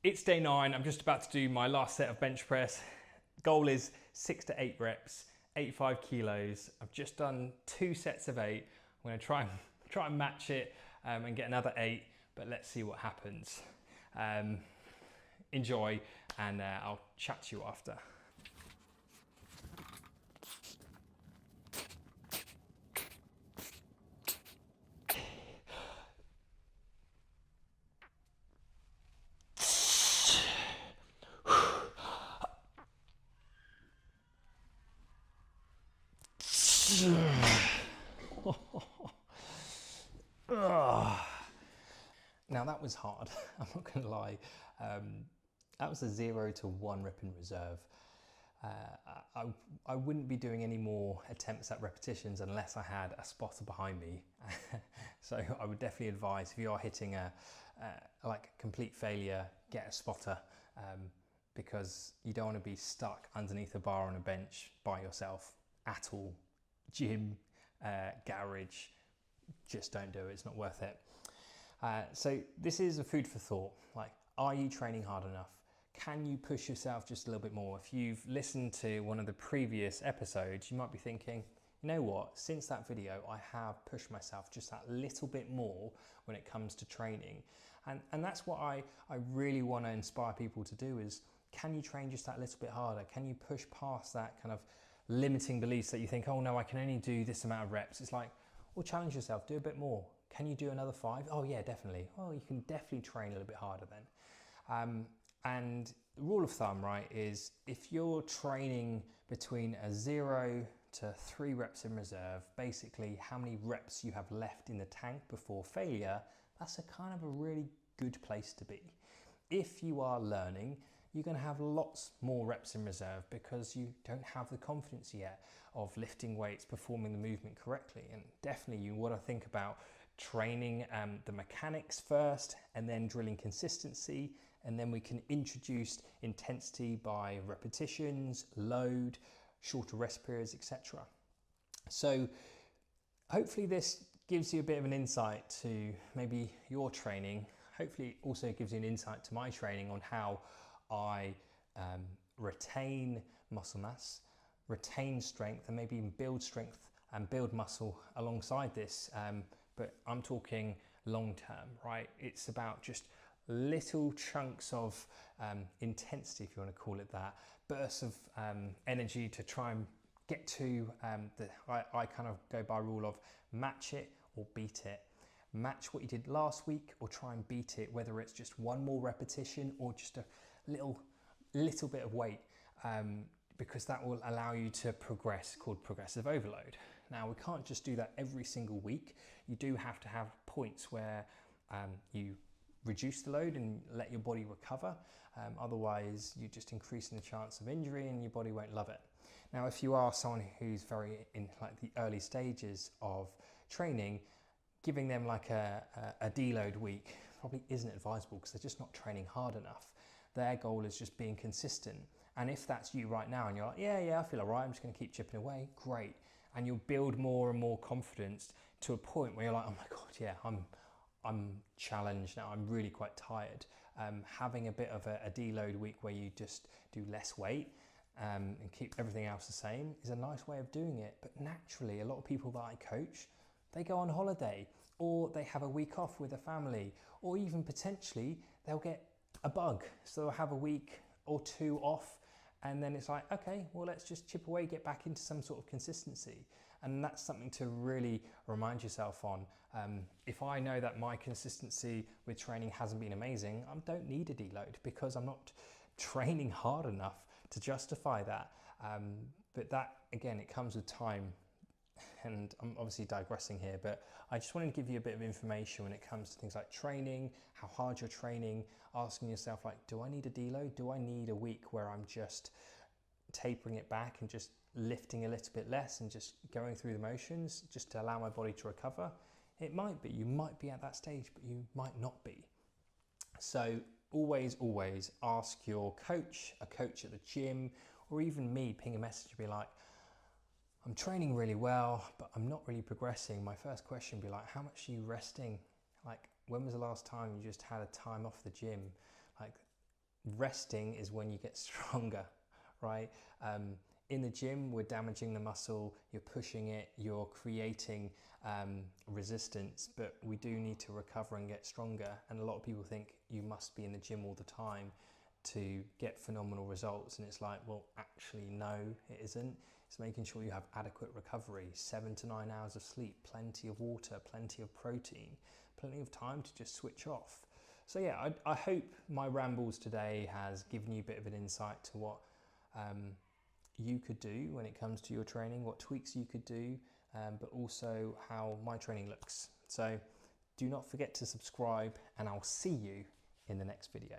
It's day 9. I'm just about to do my last set of bench press. Goal is 6 to 8 reps, 85 kilos. I've just done 2 sets of 8. I'm going to try and match it and get another 8, but let's see what happens. Enjoy, and I'll chat to you after. Now that was hard, I'm not going to lie. That was a 0 to 1 rep in reserve. I wouldn't be doing any more attempts at repetitions unless I had a spotter behind me. So I would definitely advise, if you are hitting a like complete failure, get a spotter, because you don't want to be stuck underneath a bar on a bench by yourself at all. Gym, garage, just don't do it, it's not worth it. So this is a food for thought. Like, are you training hard enough? Can you push yourself just a little bit more? If you've listened to one of the previous episodes, you might be thinking, you know what, since that video, I have pushed myself just that little bit more when it comes to training. And that's what I really want to inspire people to do is, can you train just that little bit harder? Can you push past that kind of limiting beliefs that you think, oh no, I can only do this amount of reps? It's like, well, challenge yourself, do a bit more. Can you do another 5? Oh yeah, definitely. Well, you can definitely train a little bit harder then. And the rule of thumb, right, is if you're training between a 0 to 3 reps in reserve, basically how many reps you have left in the tank before failure, that's a kind of a really good place to be. If you are learning, you're going to have lots more reps in reserve because you don't have the confidence yet of lifting weights, performing the movement correctly. And definitely you want to think about training the mechanics first, and then drilling consistency, and then we can introduce intensity by repetitions, load, shorter rest periods, etc. So hopefully this gives you a bit of an insight to maybe your training. Hopefully it also gives you an insight to my training on how I retain muscle mass, retain strength, and maybe even build strength and build muscle alongside this. But I'm talking long term, right? It's about just little chunks of intensity, if you want to call it that, bursts of energy to try and get to I kind of go by rule of match it or beat it. Match what you did last week or try and beat it, whether it's just one more repetition or just a little bit of weight, because that will allow you to progress, called progressive overload. Now, we can't just do that every single week. You do have to have points where you reduce the load and let your body recover. Otherwise, you're just increasing the chance of injury and your body won't love it. Now, if you are someone who's very in like the early stages of training, giving them like a deload week probably isn't advisable because they're just not training hard enough. Their goal is just being consistent. And if that's you right now and you're like, yeah, I feel all right, I'm just going to keep chipping away, great. And you'll build more and more confidence to a point where you're like, oh my God, yeah, I'm challenged now, I'm really quite tired. Having a bit of a deload week where you just do less weight and keep everything else the same is a nice way of doing it. But naturally, a lot of people that I coach, they go on holiday, or they have a week off with a family, or even potentially they'll get a bug. So they'll have a week or 2 off, and then it's like, okay, well, let's just chip away, get back into some sort of consistency. And that's something to really remind yourself on. If I know that my consistency with training hasn't been amazing, I don't need a deload because I'm not training hard enough to justify that. But that, again, it comes with time. And I'm obviously digressing here, but I just wanted to give you a bit of information when it comes to things like training, how hard you're training, asking yourself, like, do I need a deload? Do I need a week where I'm just tapering it back and just lifting a little bit less and just going through the motions just to allow my body to recover? It might be, you might be at that stage, but you might not be. So always ask your coach, a coach at the gym, or even me, ping a message and be like, I'm training really well, but I'm not really progressing. My first question would be like, how much are you resting? Like, when was the last time you just had a time off the gym? Like, resting is when you get stronger, right? In the gym, we're damaging the muscle, you're pushing it, you're creating resistance, but we do need to recover and get stronger. And a lot of people think you must be in the gym all the time to get phenomenal results. And it's like, well, actually, no, it isn't. It's making sure you have adequate recovery, 7 to 9 hours of sleep, plenty of water, plenty of protein, plenty of time to just switch off. So yeah, I hope my rambles today has given you a bit of an insight to what you could do when it comes to your training, what tweaks you could do, but also how my training looks. So do not forget to subscribe, and I'll see you in the next video.